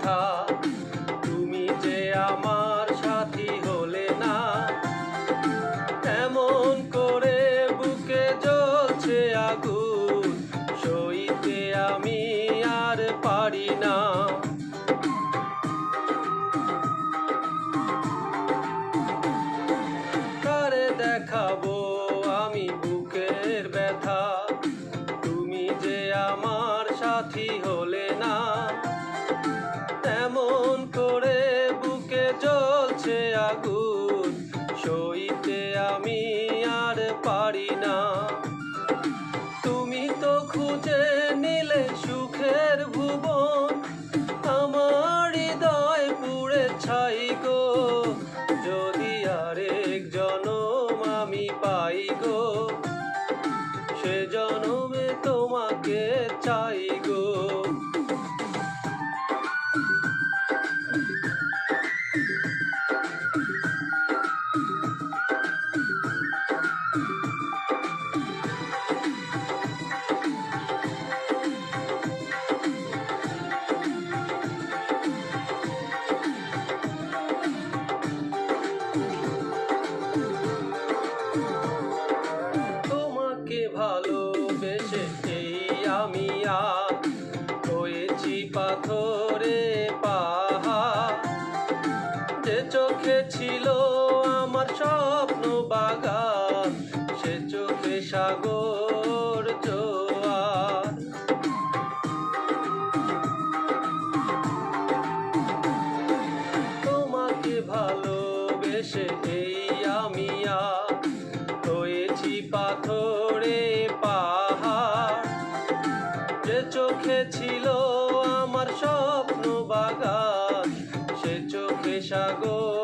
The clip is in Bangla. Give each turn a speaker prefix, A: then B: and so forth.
A: ব্যথা। তুমি যে আমার সাথী হলে না, এমন করে বুকে জ্বলছে আগুন, সইতে আমি আর পারি না। কারে দেখাবো আমি বুকের ব্যথা, তুমি যে আমার সাথী হলে না, এমন করে বুকে জ্বলছে আগুন, সইতে আমি আর পারি না। তুমি তো খুঁজে নিলে সুখের ভুবন, আমার হৃদয় পুড়ে ছাই গো। যদি আরেক জনম আমি পাই গো, সে জনমে তোমাকে চাই গো। ভালোবেসে এই আমি আর হয়েছি পাথরে পাহাড়, যে চোখে ছিল আমার স্বপ্ন বাগান, সে চোখে সাগর জোয়ার। তোমাকে ভালোবেসে এই আমি আর হয়েছি পাথরে পাহাড়, যে চোখে ছিল আমার স্বপ্ন বাগান, সে চোখে সাগর।